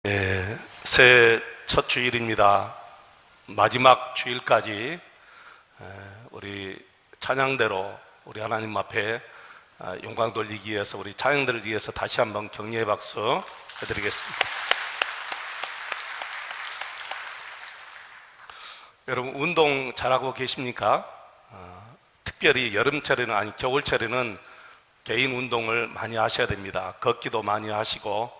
새해 첫 주일입니다. 마지막 주일까지 우리 찬양대로 우리 하나님 앞에 영광 돌리기 위해서 우리 찬양들을 위해서 다시 한번 격려의 박수 해드리겠습니다. 여러분 운동 잘하고 계십니까? 특별히 여름철에는 아니 겨울철에는 개인 운동을 많이 하셔야 됩니다. 걷기도 많이 하시고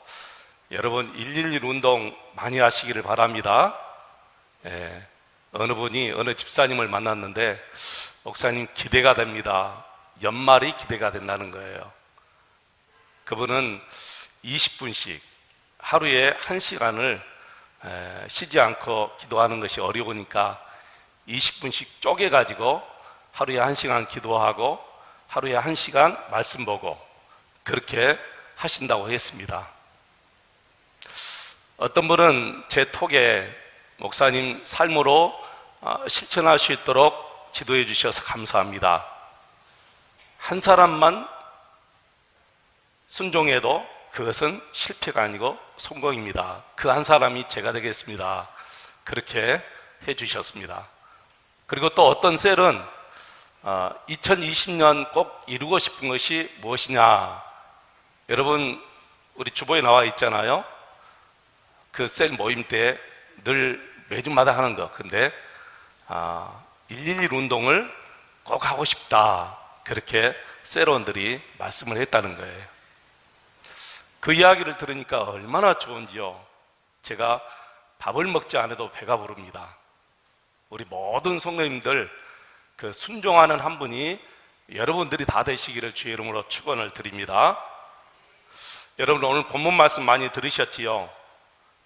여러분 111 운동 많이 하시기를 바랍니다. 어느 분이 어느 집사님을 만났는데 목사님 기대가 됩니다. 연말이 기대가 된다는 거예요. 그분은 20분씩 하루에 1시간을 쉬지 않고 기도하는 것이 어려우니까 20분씩 쪼개가지고 하루에 1시간 기도하고 하루에 1시간 말씀 보고 그렇게 하신다고 했습니다. 어떤 분은 제 톡에 목사님 삶으로 실천할 수 있도록 지도해 주셔서 감사합니다. 한 사람만 순종해도 그것은 실패가 아니고 성공입니다. 그 한 사람이 제가 되겠습니다. 그렇게 해 주셨습니다. 그리고 또 어떤 셀은 2020년 꼭 이루고 싶은 것이 무엇이냐. 여러분 우리 주보에 나와 있잖아요. 그 셀 모임 때 늘 매주마다 하는 거. 근데 111 운동을 꼭 하고 싶다. 그렇게 셀원들이 말씀을 했다는 거예요. 그 이야기를 들으니까 얼마나 좋은지요. 제가 밥을 먹지 않아도 배가 부릅니다. 우리 모든 성도님들 그 순종하는 한 분이 여러분들이 다 되시기를 주의 이름으로 축원을 드립니다. 여러분 오늘 본문 말씀 많이 들으셨지요?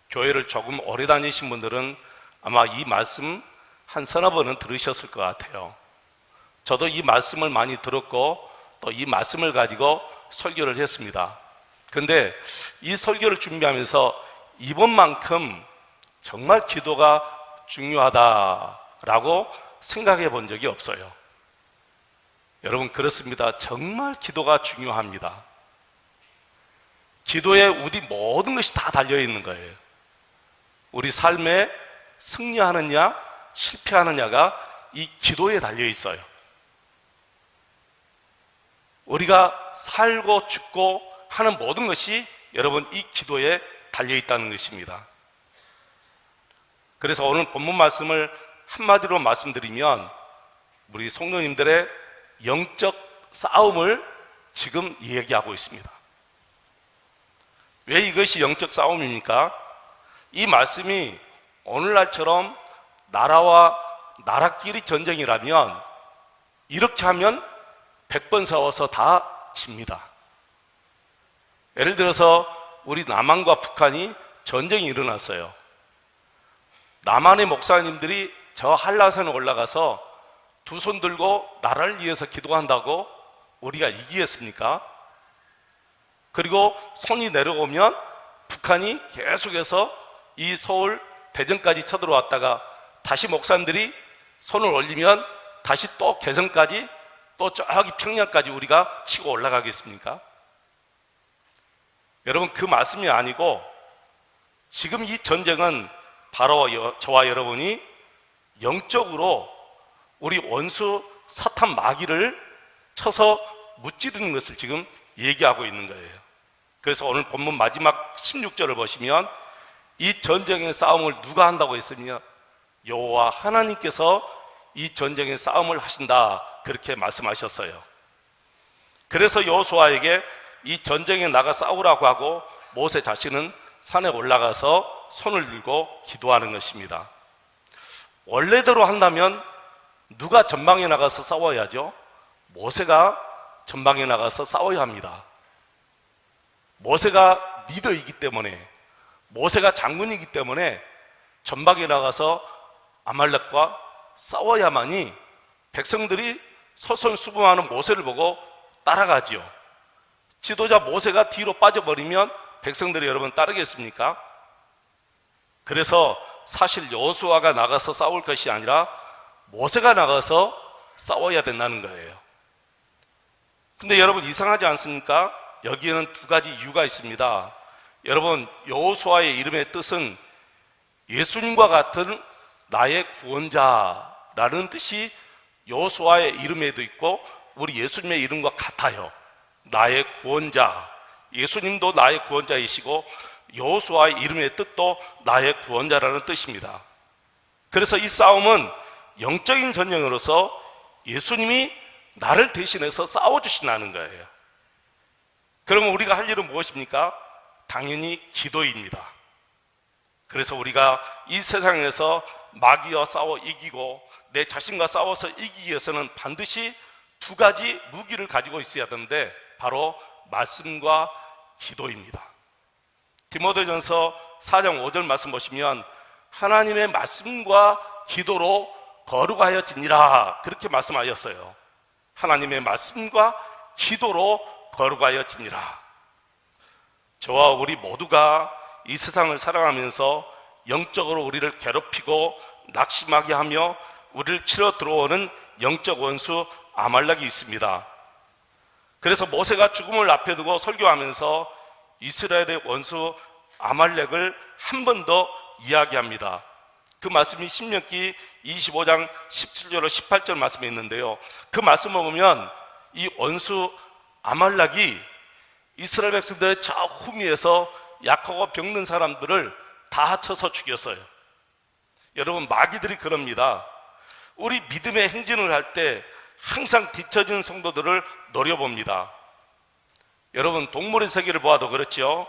교회를 조금 오래 다니신 분들은 아마 이 말씀 한 서너 번은 들으셨을 것 같아요. 저도 이 말씀을 많이 들었고 또 이 말씀을 가지고 설교를 했습니다. 근데 이 설교를 준비하면서 이번만큼 정말 기도가 중요하다라고 생각해 본 적이 없어요. 여러분 그렇습니다. 정말 기도가 중요합니다. 기도에 우리 모든 것이 다 달려 있는 거예요. 우리 삶에 승리하느냐 실패하느냐가 이 기도에 달려 있어요. 우리가 살고 죽고 하는 모든 것이 여러분 이 기도에 달려 있다는 것입니다. 그래서 오늘 본문 말씀을 한마디로 말씀드리면 우리 성도님들의 영적 싸움을 지금 얘기하고 있습니다. 왜 이것이 영적 싸움입니까? 이 말씀이 오늘날처럼 나라와 나라끼리 전쟁이라면 이렇게 하면 100번 싸워서 다 집니다. 예를 들어서 우리 남한과 북한이 전쟁이 일어났어요. 남한의 목사님들이 저 한라산에 올라가서 두 손 들고 나라를 위해서 기도한다고 우리가 이기겠습니까? 그리고 손이 내려오면 북한이 계속해서 이 서울 대전까지 쳐들어왔다가 다시 목사님들이 손을 올리면 다시 또 개성까지 또 저기 평양까지 우리가 치고 올라가겠습니까? 여러분 그 말씀이 아니고 지금 이 전쟁은 바로 저와 여러분이 영적으로 우리 원수 사탄 마귀를 쳐서 무찌르는 것을 지금 얘기하고 있는 거예요. 그래서 오늘 본문 마지막 16절을 보시면 이 전쟁의 싸움을 누가 한다고 했으며 여호와 하나님께서 이 전쟁의 싸움을 하신다 그렇게 말씀하셨어요. 그래서 여호수아에게 이 전쟁에 나가 싸우라고 하고 모세 자신은 산에 올라가서 손을 들고 기도하는 것입니다. 원래대로 한다면 누가 전방에 나가서 싸워야죠? 모세가 전방에 나가서 싸워야 합니다. 모세가 리더이기 때문에 모세가 장군이기 때문에 전방에 나가서 아말렉과 싸워야만이 백성들이 솔선수범하는 모세를 보고 따라가지요. 지도자 모세가 뒤로 빠져버리면 백성들이 여러분 따르겠습니까? 그래서 사실 여호수아가 나가서 싸울 것이 아니라 모세가 나가서 싸워야 된다는 거예요. 근데 여러분 이상하지 않습니까? 여기에는 두 가지 이유가 있습니다. 여러분, 여호수아의 이름의 뜻은 예수님과 같은 나의 구원자라는 뜻이 여호수아의 이름에도 있고 우리 예수님의 이름과 같아요. 나의 구원자, 예수님도 나의 구원자이시고 여호수아의 이름의 뜻도 나의 구원자라는 뜻입니다. 그래서 이 싸움은 영적인 전쟁으로서 예수님이 나를 대신해서 싸워주신다는 거예요. 그러면 우리가 할 일은 무엇입니까? 당연히 기도입니다. 그래서 우리가 이 세상에서 마귀와 싸워 이기고 내 자신과 싸워서 이기기 위해서는 반드시 두 가지 무기를 가지고 있어야 하는데 바로 말씀과 기도입니다. 디모데전서 4장 5절 말씀 보시면 하나님의 말씀과 기도로 거룩하여지니라 그렇게 말씀하셨어요. 하나님의 말씀과 기도로 거룩하여지니라. 저와 우리 모두가 이 세상을 살아가면서 영적으로 우리를 괴롭히고 낙심하게 하며 우리를 치러 들어오는 영적 원수 아말렉이 있습니다. 그래서 모세가 죽음을 앞에 두고 설교하면서 이스라엘의 원수 아말렉을 한 번 더 이야기합니다. 그 말씀이 신명기 25장 17절로 18절 말씀에 있는데요, 그 말씀을 보면 이 원수 아말렉이 이스라엘 백성들의 저 후미에서 약하고 병든 사람들을 다 쳐서 죽였어요. 여러분, 마귀들이 그럽니다. 우리 믿음의 행진을 할 때 항상 뒤처진 성도들을 노려봅니다. 여러분, 동물의 세계를 보아도 그렇죠.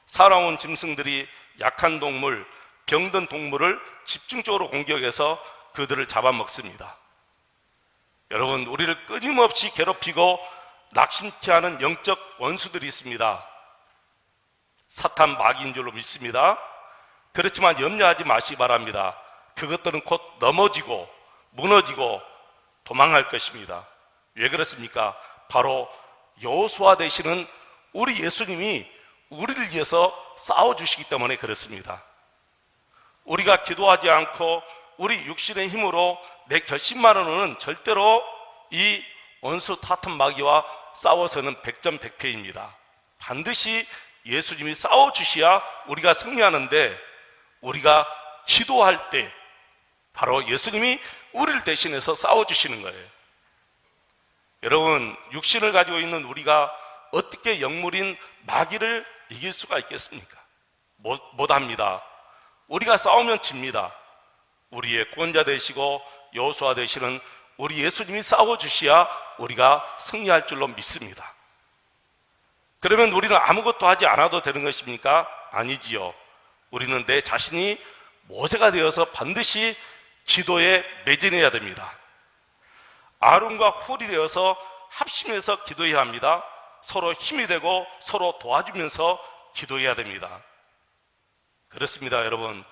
살아온 짐승들이 약한 동물, 병든 동물을 집중적으로 공격해서 그들을 잡아먹습니다. 여러분, 우리를 끊임없이 괴롭히고 낙심케 하는 영적 원수들이 있습니다. 사탄 마귀인 줄로 믿습니다. 그렇지만 염려하지 마시기 바랍니다. 그것들은 곧 넘어지고 무너지고 도망할 것입니다. 왜 그렇습니까? 바로 여호수아 되시는 우리 예수님이 우리를 위해서 싸워주시기 때문에 그렇습니다. 우리가 기도하지 않고 우리 육신의 힘으로 내 결심만으로는 절대로 이 원수 타탄 마귀와 싸워서는 백전백패입니다. 반드시 예수님이 싸워주셔야 우리가 승리하는데, 우리가 기도할 때 바로 예수님이 우리를 대신해서 싸워주시는 거예요. 여러분, 육신을 가지고 있는 우리가 어떻게 영물인 마귀를 이길 수가 있겠습니까? 못합니다. 우리가 싸우면 집니다. 우리의 구원자 되시고 여호수아 되시는 우리 예수님이 싸워주셔야 우리가 승리할 줄로 믿습니다. 그러면 우리는 아무것도 하지 않아도 되는 것입니까? 아니지요. 우리는 내 자신이 모세가 되어서 반드시 기도에 매진해야 됩니다. 아론과 훌이 되어서 합심해서 기도해야 합니다. 서로 힘이 되고 서로 도와주면서 기도해야 됩니다. 그렇습니다, 여러분.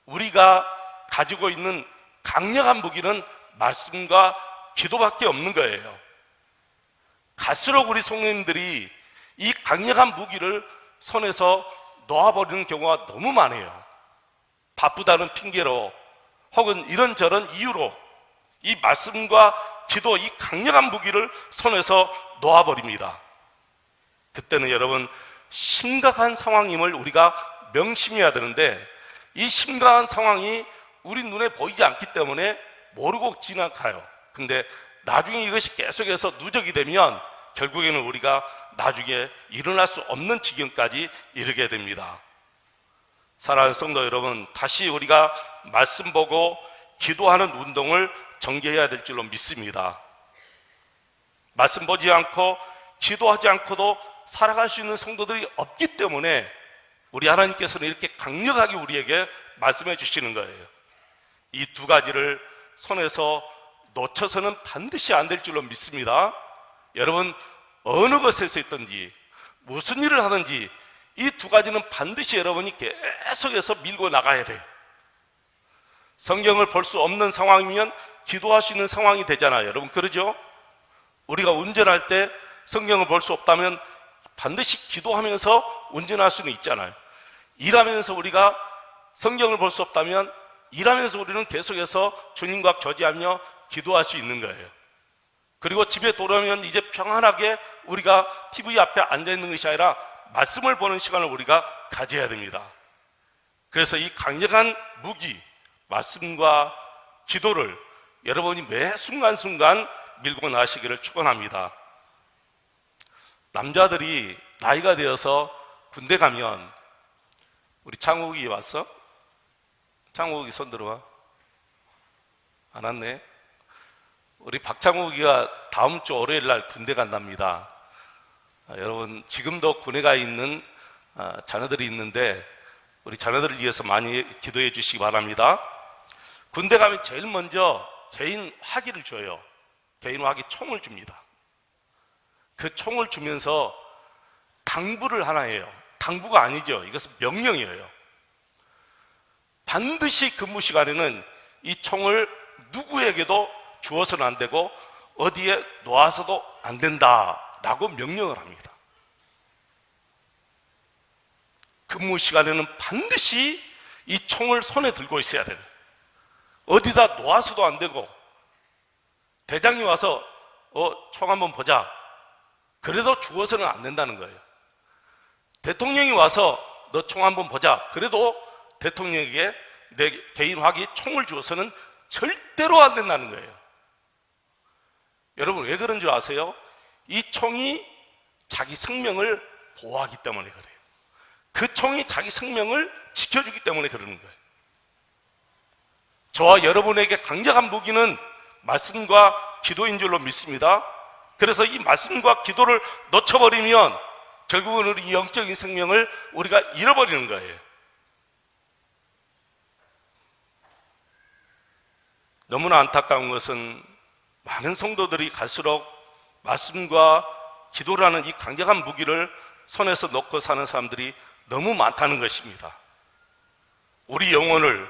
우리가 가지고 있는 강력한 무기는 말씀과 기도밖에 없는 거예요. 갈수록 우리 성도님들이 이 강력한 무기를 손에서 놓아버리는 경우가 너무 많아요. 바쁘다는 핑계로 혹은 이런저런 이유로 이 말씀과 기도, 이 강력한 무기를 손에서 놓아버립니다. 그때는 여러분, 심각한 상황임을 우리가 명심해야 되는데, 이 심각한 상황이 우리 눈에 보이지 않기 때문에 모르고 지나가요. 근데 나중에 이것이 계속해서 누적이 되면 결국에는 우리가 나중에 일어날 수 없는 지경까지 이르게 됩니다. 사랑하는 성도 여러분, 다시 우리가 말씀 보고 기도하는 운동을 전개해야 될 줄로 믿습니다. 말씀 보지 않고 기도하지 않고도 살아갈 수 있는 성도들이 없기 때문에 우리 하나님께서는 이렇게 강력하게 우리에게 말씀해 주시는 거예요. 이 두 가지를 손에서 놓쳐서는 반드시 안 될 줄로 믿습니다. 여러분, 어느 것에서 있든지 무슨 일을 하든지 이 두 가지는 반드시 여러분이 계속해서 밀고 나가야 돼요. 성경을 볼 수 없는 상황이면 기도할 수 있는 상황이 되잖아요. 여러분, 그러죠? 우리가 운전할 때 성경을 볼 수 없다면 반드시 기도하면서 운전할 수는 있잖아요. 일하면서 우리가 성경을 볼 수 없다면 일하면서 우리는 계속해서 주님과 교제하며 기도할 수 있는 거예요. 그리고 집에 돌아오면 이제 평안하게 우리가 TV 앞에 앉아 있는 것이 아니라 말씀을 보는 시간을 우리가 가져야 됩니다. 그래서 이 강력한 무기, 말씀과 기도를 여러분이 매 순간순간 밀고 나시기를 축원합니다. 남자들이 나이가 되어서 군대 가면, 우리 창욱이 왔어? 창욱이 손 들어와. 안 왔네. 우리 박창욱이가 다음 주 월요일 날 군대 간답니다. 여러분, 지금도 군에 가 있는 자녀들이 있는데 우리 자녀들을 위해서 많이 기도해 주시기 바랍니다. 군대 가면 제일 먼저 개인 화기를 줘요. 개인 화기 총을 줍니다. 그 총을 주면서 당부를 하나 해요. 당부가 아니죠. 이것은 명령이에요. 반드시 근무 시간에는 이 총을 누구에게도 주어서는 안 되고 어디에 놓아서도 안 된다라고 명령을 합니다. 근무 시간에는 반드시 이 총을 손에 들고 있어야 됩니다. 어디다 놓아서도 안 되고, 대장이 와서 총 한번 보자, 그래도 주어서는 안 된다는 거예요. 대통령이 와서 너 총 한번 보자, 그래도 대통령에게 내 개인 화기 총을 주어서는 절대로 안 된다는 거예요. 여러분, 왜 그런 줄 아세요? 이 총이 자기 생명을 보호하기 때문에 그래요. 그 총이 자기 생명을 지켜주기 때문에 그러는 거예요. 저와 여러분에게 강력한 무기는 말씀과 기도인 줄로 믿습니다. 그래서 이 말씀과 기도를 놓쳐버리면 결국은 우리 영적인 생명을 우리가 잃어버리는 거예요. 너무나 안타까운 것은 많은 성도들이 갈수록 말씀과 기도라는 이 강력한 무기를 손에서 놓고 사는 사람들이 너무 많다는 것입니다. 우리 영혼을,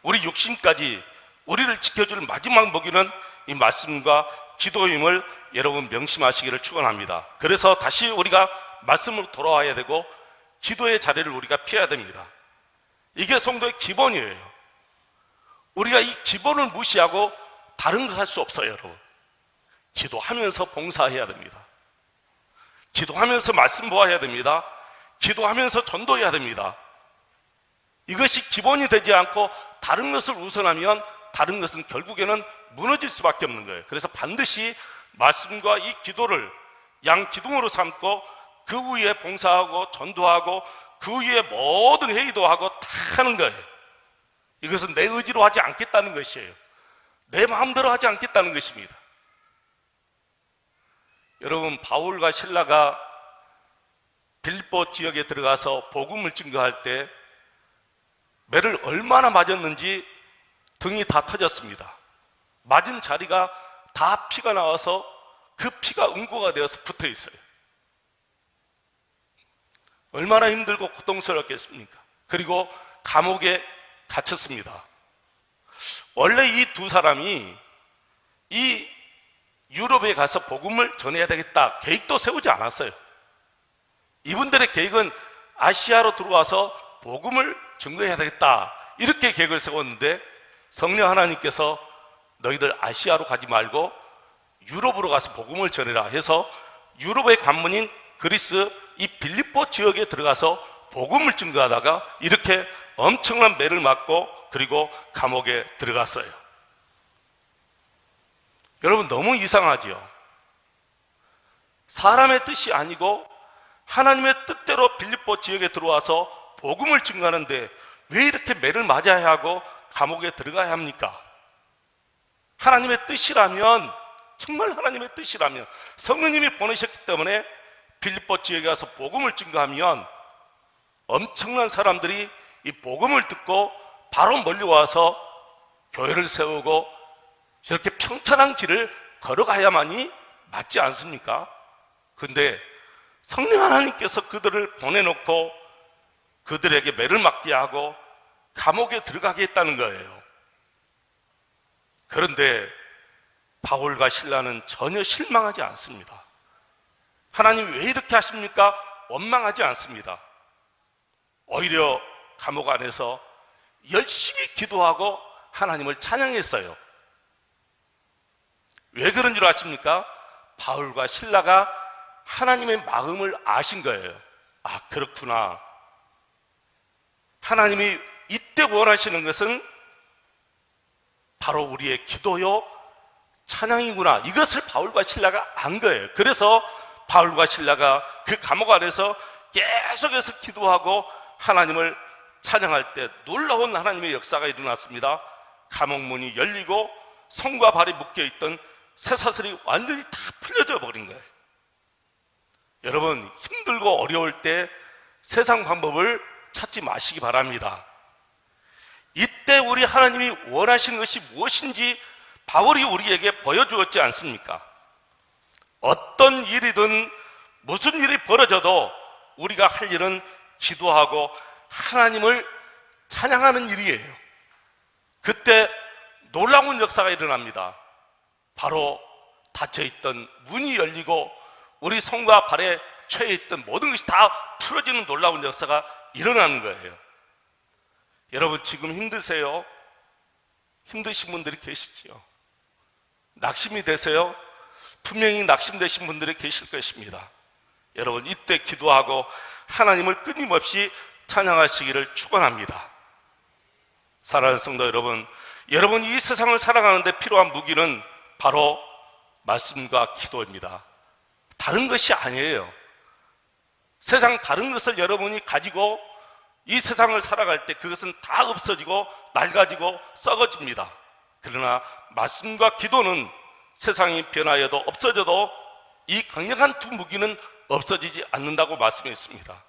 우리 육신까지 우리를 지켜줄 마지막 무기는 이 말씀과 기도임을 여러분 명심하시기를 축원합니다. 그래서 다시 우리가 말씀으로 돌아와야 되고 기도의 자리를 우리가 피해야 됩니다. 이게 성도의 기본이에요. 우리가 이 기본을 무시하고 다른 거 할 수 없어요, 여러분. 기도하면서 봉사해야 됩니다. 기도하면서 말씀 보아야 됩니다. 기도하면서 전도해야 됩니다. 이것이 기본이 되지 않고 다른 것을 우선하면 다른 것은 결국에는 무너질 수밖에 없는 거예요. 그래서 반드시 말씀과 이 기도를 양기둥으로 삼고 그 위에 봉사하고 전도하고 그 위에 모든 회의도 하고 다 하는 거예요. 이것은 내 의지로 하지 않겠다는 것이에요. 내 마음대로 하지 않겠다는 것입니다. 여러분, 바울과 실라가 빌립보 지역에 들어가서 복음을 증거할 때 매를 얼마나 맞았는지 등이 다 터졌습니다. 맞은 자리가 다 피가 나와서 그 피가 응고가 되어서 붙어 있어요. 얼마나 힘들고 고통스럽겠습니까? 그리고 감옥에 갇혔습니다. 원래 이 두 사람이 이 유럽에 가서 복음을 전해야 되겠다 계획도 세우지 않았어요. 이분들의 계획은 아시아로 들어와서 복음을 증거해야 되겠다, 이렇게 계획을 세웠는데 성령 하나님께서 너희들 아시아로 가지 말고 유럽으로 가서 복음을 전해라 해서 유럽의 관문인 그리스 이 빌립보 지역에 들어가서 복음을 증거하다가 이렇게 엄청난 매를 맞고 그리고 감옥에 들어갔어요. 여러분, 너무 이상하지요? 사람의 뜻이 아니고 하나님의 뜻대로 빌립보 지역에 들어와서 복음을 증거하는데 왜 이렇게 매를 맞아야 하고 감옥에 들어가야 합니까? 하나님의 뜻이라면, 정말 하나님의 뜻이라면, 성령님이 보내셨기 때문에 빌립보 지역에 가서 복음을 증거하면 엄청난 사람들이 이 복음을 듣고 바로 멀리 와서 교회를 세우고 이렇게 평탄한 길을 걸어가야만이 맞지 않습니까? 근데 성령 하나님께서 그들을 보내놓고 그들에게 매를 맞게 하고 감옥에 들어가게 했다는 거예요. 그런데 바울과 실라는 전혀 실망하지 않습니다. 하나님 왜 이렇게 하십니까? 원망하지 않습니다. 오히려 감옥 안에서 열심히 기도하고 하나님을 찬양했어요. 왜 그런 줄 아십니까? 바울과 실라가 하나님의 마음을 아신 거예요. 아, 그렇구나. 하나님이 이때 원하시는 것은 바로 우리의 기도요, 찬양이구나. 이것을 바울과 실라가 안 거예요. 그래서 바울과 실라가 그 감옥 안에서 계속해서 기도하고 하나님을 찬양할 때 놀라운 하나님의 역사가 일어났습니다. 감옥 문이 열리고 손과 발이 묶여있던 쇠사슬이 완전히 다 풀려져 버린 거예요. 여러분, 힘들고 어려울 때 세상 방법을 찾지 마시기 바랍니다. 이때 우리 하나님이 원하시는 것이 무엇인지 바울이 우리에게 보여주었지 않습니까? 어떤 일이든 무슨 일이 벌어져도 우리가 할 일은 기도하고 하나님을 찬양하는 일이에요. 그때 놀라운 역사가 일어납니다. 바로 닫혀있던 문이 열리고 우리 손과 발에 처해있던 모든 것이 다 풀어지는 놀라운 역사가 일어나는 거예요. 여러분, 지금 힘드세요? 힘드신 분들이 계시지요. 낙심이 되세요? 분명히 낙심되신 분들이 계실 것입니다. 여러분, 이때 기도하고 하나님을 끊임없이 찬양하시기를 축원합니다. 사랑하는 성도 여러분, 여러분이 이 세상을 살아가는데 필요한 무기는 바로 말씀과 기도입니다. 다른 것이 아니에요. 세상 다른 것을 여러분이 가지고 이 세상을 살아갈 때 그것은 다 없어지고 낡아지고 썩어집니다. 그러나 말씀과 기도는 세상이 변하여도 없어져도 이 강력한 두 무기는 없어지지 않는다고 말씀했습니다.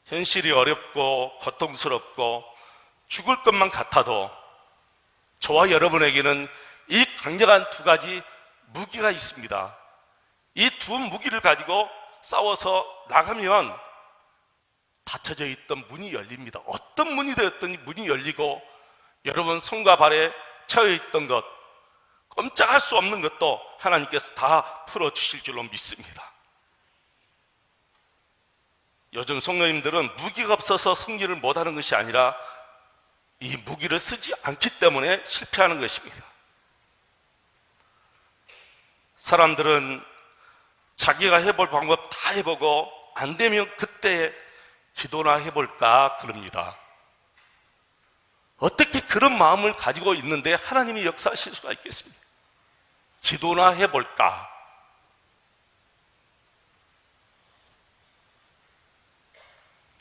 현실이 어렵고 고통스럽고 죽을 것만 같아도 저와 여러분에게는 이 강력한 두 가지 무기가 있습니다. 이 두 무기를 가지고 싸워서 나가면 닫혀져 있던 문이 열립니다. 어떤 문이 되었더니 문이 열리고 여러분 손과 발에 처해 있던 것, 꼼짝할 수 없는 것도 하나님께서 다 풀어주실 줄로 믿습니다. 요즘 성도님들은 무기가 없어서 승리를 못하는 것이 아니라 이 무기를 쓰지 않기 때문에 실패하는 것입니다. 사람들은 자기가 해볼 방법 다 해보고 안 되면 그때 기도나 해볼까 그럽니다. 어떻게 그런 마음을 가지고 있는데 하나님이 역사하실 수가 있겠습니까? 기도나 해볼까?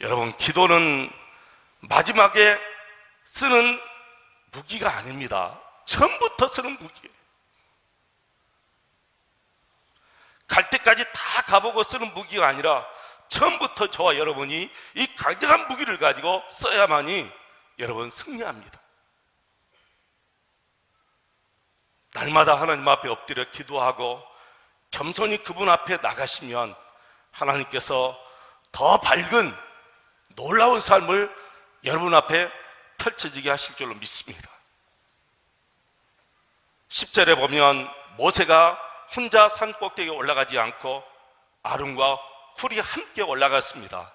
여러분, 기도는 마지막에 쓰는 무기가 아닙니다. 처음부터 쓰는 무기예요. 갈 때까지 다 가보고 쓰는 무기가 아니라 처음부터 저와 여러분이 이 강력한 무기를 가지고 써야만이 여러분 승리합니다. 날마다 하나님 앞에 엎드려 기도하고 겸손히 그분 앞에 나가시면 하나님께서 더 밝은 놀라운 삶을 여러분 앞에 펼쳐지게 하실 줄로 믿습니다. 10절에 보면 모세가 혼자 산 꼭대기에 올라가지 않고 아론과 훌이 함께 올라갔습니다.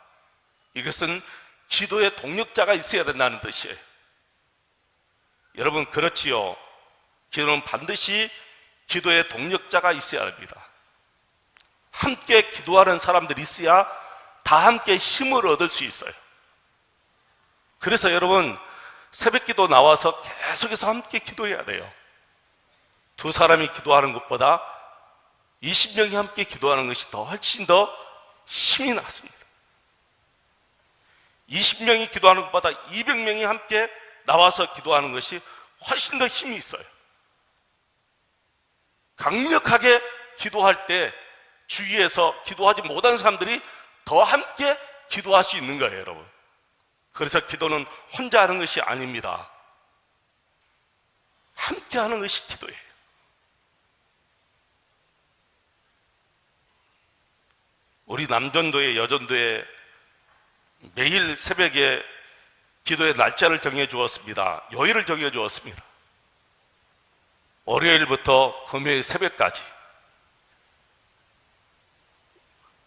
이것은 기도의 동력자가 있어야 된다는 뜻이에요. 여러분, 그렇지요. 기도는 반드시 기도의 동력자가 있어야 합니다. 함께 기도하는 사람들이 있어야 다 함께 힘을 얻을 수 있어요. 그래서 여러분, 새벽기도 나와서 계속해서 함께 기도해야 돼요. 두 사람이 기도하는 것보다 20명이 함께 기도하는 것이 훨씬 더 힘이 났습니다. 20명이 기도하는 것보다 200명이 함께 나와서 기도하는 것이 훨씬 더 힘이 있어요. 강력하게 기도할 때 주위에서 기도하지 못하는 사람들이 더 함께 기도할 수 있는 거예요, 여러분. 그래서 기도는 혼자 하는 것이 아닙니다. 함께 하는 것이 기도예요. 우리 남전도회, 여전도회 매일 새벽에 기도의 날짜를 정해 주었습니다. 요일을 정해 주었습니다. 월요일부터 금요일 새벽까지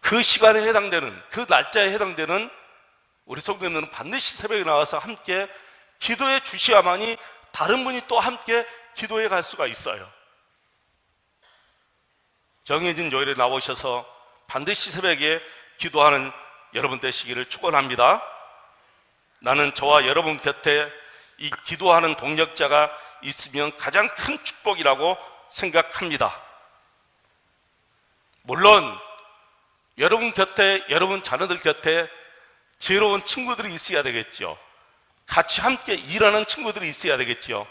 그 시간에 해당되는, 그 날짜에 해당되는 우리 성도님들은 반드시 새벽에 나와서 함께 기도해 주셔야만이 다른 분이 또 함께 기도해 갈 수가 있어요. 정해진 요일에 나오셔서 반드시 새벽에 기도하는 여러분 되시기를 축원합니다. 나는 저와 여러분 곁에 이 기도하는 동력자가 있으면 가장 큰 축복이라고 생각합니다. 물론 여러분 곁에, 여러분 자녀들 곁에 지혜로운 친구들이 있어야 되겠죠. 같이 함께 일하는 친구들이 있어야 되겠죠.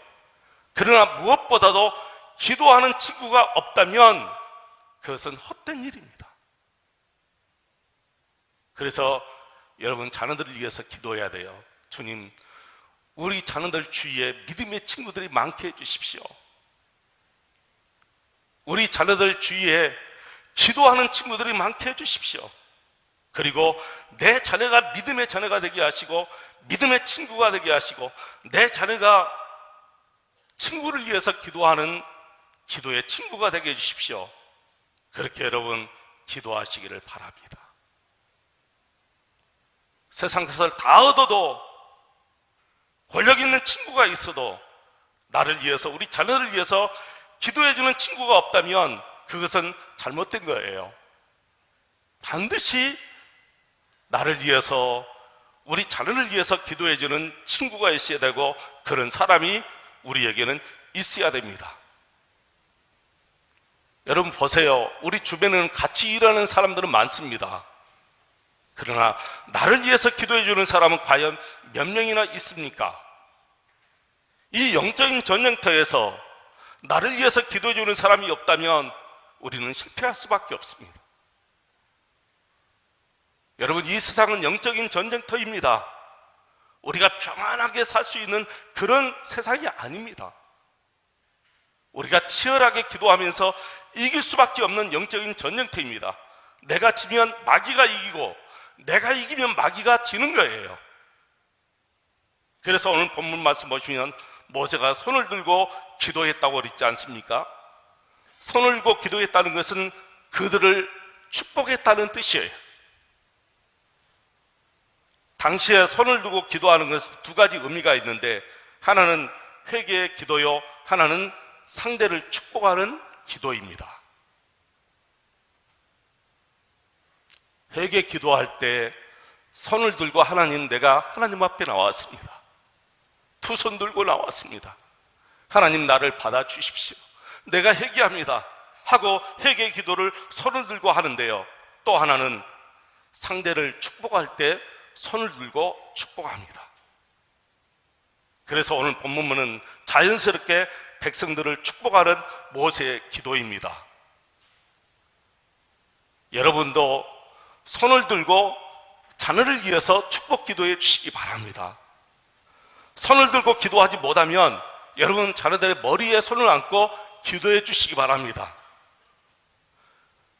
그러나 무엇보다도 기도하는 친구가 없다면 그것은 헛된 일입니다. 그래서 여러분 자녀들을 위해서 기도해야 돼요. 주님, 우리 자녀들 주위에 믿음의 친구들이 많게 해주십시오. 우리 자녀들 주위에 기도하는 친구들이 많게 해주십시오. 그리고 내 자녀가 믿음의 자녀가 되게 하시고 믿음의 친구가 되게 하시고 내 자녀가 친구를 위해서 기도하는 기도의 친구가 되게 해주십시오. 그렇게 여러분 기도하시기를 바랍니다. 세상 것을 다 얻어도 권력 있는 친구가 있어도 나를 위해서, 우리 자녀를 위해서 기도해주는 친구가 없다면 그것은 잘못된 거예요. 반드시 나를 위해서, 우리 자녀를 위해서 기도해주는 친구가 있어야 되고 그런 사람이 우리에게는 있어야 됩니다. 여러분 보세요. 우리 주변에는 같이 일하는 사람들은 많습니다. 그러나 나를 위해서 기도해주는 사람은 과연 몇 명이나 있습니까? 이 영적인 전쟁터에서 나를 위해서 기도해주는 사람이 없다면 우리는 실패할 수밖에 없습니다. 여러분, 이 세상은 영적인 전쟁터입니다. 우리가 평안하게 살 수 있는 그런 세상이 아닙니다. 우리가 치열하게 기도하면서 이길 수밖에 없는 영적인 전쟁터입니다. 내가 지면 마귀가 이기고 내가 이기면 마귀가 지는 거예요. 그래서 오늘 본문 말씀 보시면 모세가 손을 들고 기도했다고 그랬지 않습니까? 손을 들고 기도했다는 것은 그들을 축복했다는 뜻이에요. 당시에 손을 들고 기도하는 것은 두 가지 의미가 있는데 하나는 회개의 기도요, 하나는 상대를 축복하는 기도입니다. 회개 기도할 때 손을 들고 하나님, 내가 하나님 앞에 나왔습니다. 두 손 들고 나왔습니다. 하나님, 나를 받아주십시오. 내가 회개합니다 하고 회개 기도를 손을 들고 하는데요, 또 하나는 상대를 축복할 때 손을 들고 축복합니다. 그래서 오늘 본문은 자연스럽게 백성들을 축복하는 모세의 기도입니다. 여러분도 손을 들고 자녀를 위해서 축복 기도해 주시기 바랍니다. 손을 들고 기도하지 못하면 여러분 자녀들의 머리에 손을 얹고 기도해 주시기 바랍니다.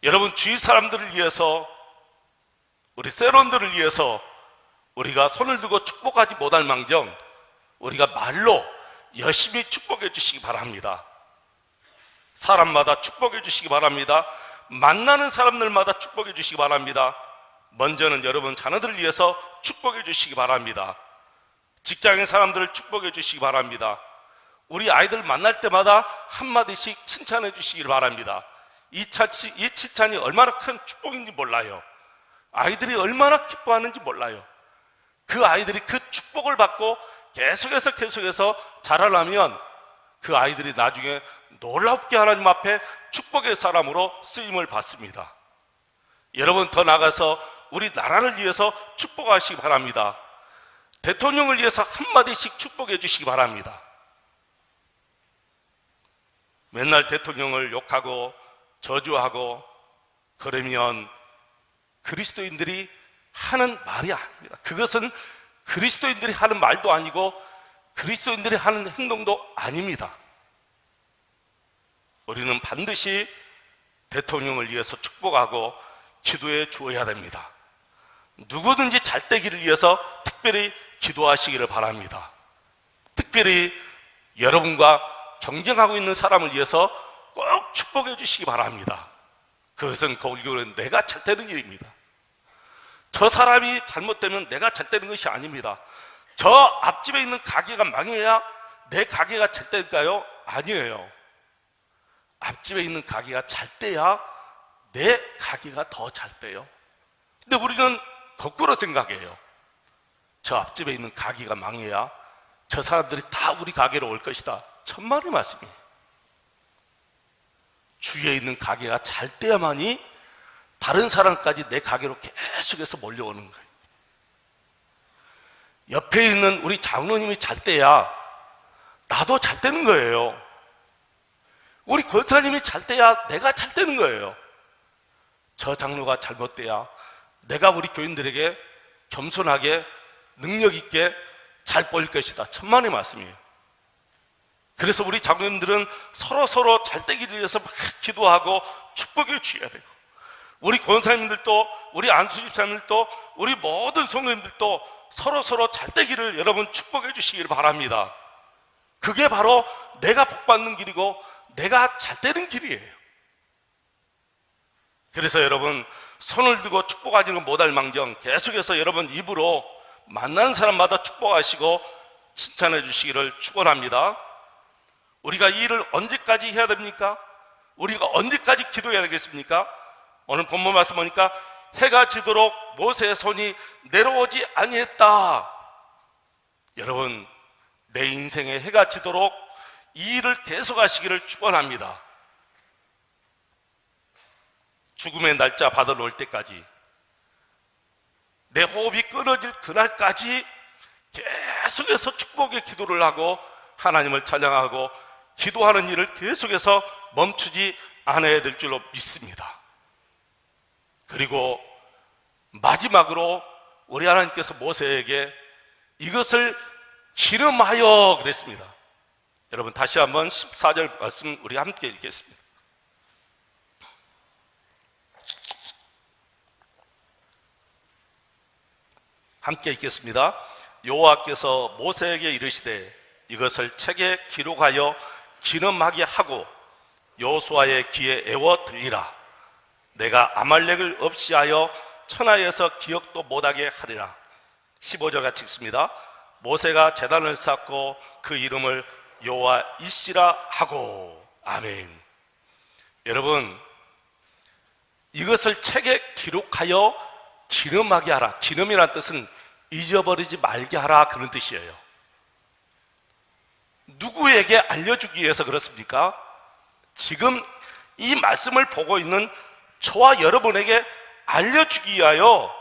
여러분 주위 사람들을 위해서, 우리 세론들을 위해서 우리가 손을 들고 축복하지 못할 망정 우리가 말로 열심히 축복해 주시기 바랍니다. 사람마다 축복해 주시기 바랍니다. 만나는 사람들마다 축복해 주시기 바랍니다. 먼저는 여러분 자녀들을 위해서 축복해 주시기 바랍니다. 직장의 사람들을 축복해 주시기 바랍니다. 우리 아이들 만날 때마다 한마디씩 칭찬해 주시기 바랍니다. 이 칭찬이 얼마나 큰 축복인지 몰라요. 아이들이 얼마나 기뻐하는지 몰라요. 그 아이들이 그 축복을 받고 계속해서 자라려면 그 아이들이 나중에 놀랍게 하나님 앞에 축복의 사람으로 쓰임을 받습니다. 여러분 더 나아가서 우리 나라를 위해서 축복하시기 바랍니다. 대통령을 위해서 한마디씩 축복해 주시기 바랍니다. 맨날 대통령을 욕하고 저주하고 그러면 그리스도인들이 하는 말이 아닙니다. 그것은 그리스도인들이 하는 말도 아니고 그리스도인들이 하는 행동도 아닙니다. 우리는 반드시 대통령을 위해서 축복하고 기도해 주어야 됩니다. 누구든지 잘 되기를 위해서 특별히 기도하시기를 바랍니다. 특별히 여러분과 경쟁하고 있는 사람을 위해서 꼭 축복해 주시기 바랍니다. 그것은 결국은 내가 잘 되는 일입니다. 저 사람이 잘못되면 내가 잘 되는 것이 아닙니다. 저 앞집에 있는 가게가 망해야 내 가게가 잘 될까요? 아니에요. 앞집에 있는 가게가 잘 돼야 내 가게가 더 잘 돼요. 근데 우리는 거꾸로 생각해요. 저 앞집에 있는 가게가 망해야 저 사람들이 다 우리 가게로 올 것이다. 천만의 말씀이에요. 주위에 있는 가게가 잘 돼야만이 다른 사람까지 내 가게로 계속해서 몰려오는 거예요. 옆에 있는 우리 장로님이 잘 돼야 나도 잘 되는 거예요. 우리 권사님이 잘 돼야 내가 잘 되는 거예요. 저 장로가 잘못돼야 내가 우리 교인들에게 겸손하게 능력 있게 잘 보일 것이다. 천만의 말씀이에요. 그래서 우리 장로님들은 서로 잘 되기를 위해서 막 기도하고 축복을 취해야 되고, 우리 권사님들도, 우리 안수집사님들도, 우리 모든 성도님들도 서로 잘 되기를 여러분 축복해 주시길 바랍니다. 그게 바로 내가 복받는 길이고 내가 잘 되는 길이에요. 그래서 여러분, 손을 들고 축복하지는 못할 망정 계속해서 여러분 입으로 만나는 사람마다 축복하시고 칭찬해 주시기를 축원합니다. 우리가 이 일을 언제까지 해야 됩니까? 우리가 언제까지 기도해야 되겠습니까? 오늘 본문 말씀 보니까 해가 지도록 모세의 손이 내려오지 아니했다. 여러분, 내 인생에 해가 지도록 이 일을 계속하시기를 축원합니다. 죽음의 날짜 받아올 때까지, 내 호흡이 끊어질 그날까지 계속해서 축복의 기도를 하고 하나님을 찬양하고 기도하는 일을 계속해서 멈추지 않아야 될 줄로 믿습니다. 그리고 마지막으로 우리 하나님께서 모세에게 이것을 기름하여 그랬습니다. 여러분, 다시 한번 14절 말씀 우리 함께 읽겠습니다. 함께 읽겠습니다. 여호와께서 모세에게 이르시되 이것을 책에 기록하여 기름하게 하고 여호수아의 귀에 애워 들리라. 내가 아말렉을 없이 하여 천하에서 기억도 못하게 하리라. 15절 같이 읽습니다. 모세가 제단을 쌓고 그 이름을 여호와 이시라 하고. 아멘. 여러분, 이것을 책에 기록하여 기름하게 하라. 기름이란 뜻은 잊어버리지 말게 하라, 그런 뜻이에요. 누구에게 알려주기 위해서 그렇습니까? 지금 이 말씀을 보고 있는 저와 여러분에게 알려주기 위하여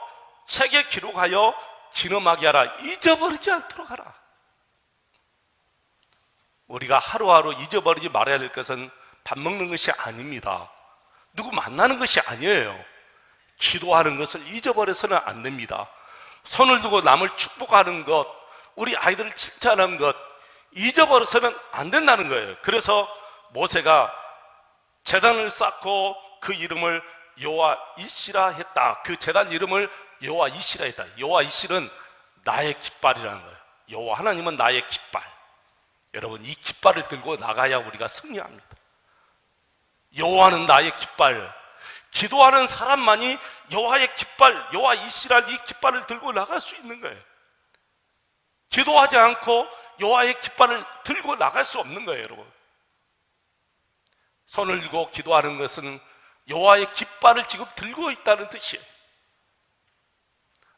책에 기록하여 기름하게 하라. 잊어버리지 않도록 하라. 우리가 하루하루 잊어버리지 말아야 될 것은 밥 먹는 것이 아닙니다. 누구 만나는 것이 아니에요. 기도하는 것을 잊어버려서는 안 됩니다. 손을 두고 남을 축복하는 것, 우리 아이들을 칭찬하는 것 잊어버려서는 안 된다는 거예요. 그래서 모세가 제단을 쌓고 그 이름을 여호와 이시라 했다. 그 제단 이름을 여호와 이시라 했다. 여호와 이시는 나의 깃발이라는 거예요. 여호와 하나님은 나의 깃발. 여러분, 이 깃발을 들고 나가야 우리가 승리합니다. 여호와는 나의 깃발. 기도하는 사람만이 여호와의 깃발, 여호와 이시라는 이 깃발을 들고 나갈 수 있는 거예요. 기도하지 않고 여호와의 깃발을 들고 나갈 수 없는 거예요, 여러분. 손을 들고 기도하는 것은 여호와의 깃발을 지금 들고 있다는 뜻이에요.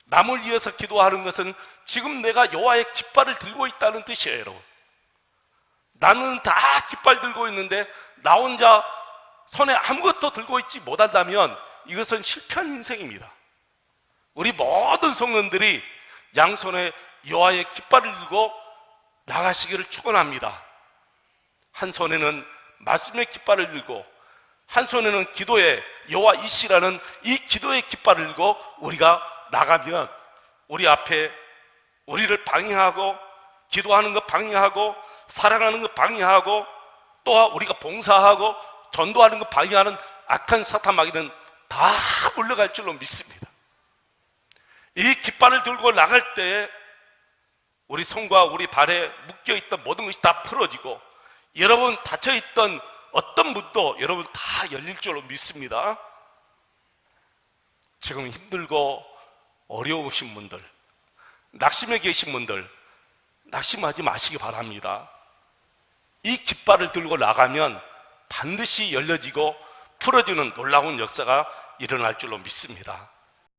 남을 위해서 기도하는 것은 지금 내가 여호와의 깃발을 들고 있다는 뜻이에요, 여러분. 나는 다 깃발 들고 있는데 나 혼자 손에 아무것도 들고 있지 못한다면 이것은 실패한 인생입니다. 우리 모든 성도들이 양손에 여호와의 깃발을 들고 나가시기를 축원합니다. 한 손에는 말씀의 깃발을 들고 한 손에는 기도의 여호와 이시라는 이 기도의 깃발을 들고 우리가 나가면 우리 앞에 우리를 방해하고 기도하는 것 방해하고 사랑하는 것 방해하고 또한 우리가 봉사하고 전도하는 것 방해하는 악한 사탄 마귀는 다 물러갈 줄로 믿습니다. 이 깃발을 들고 나갈 때 우리 손과 우리 발에 묶여있던 모든 것이 다 풀어지고 여러분 닫혀있던 어떤 문도 여러분 다 열릴 줄로 믿습니다. 지금 힘들고 어려우신 분들, 낙심해 계신 분들 낙심하지 마시기 바랍니다. 이 깃발을 들고 나가면 반드시 열려지고 풀어지는 놀라운 역사가 일어날 줄로 믿습니다.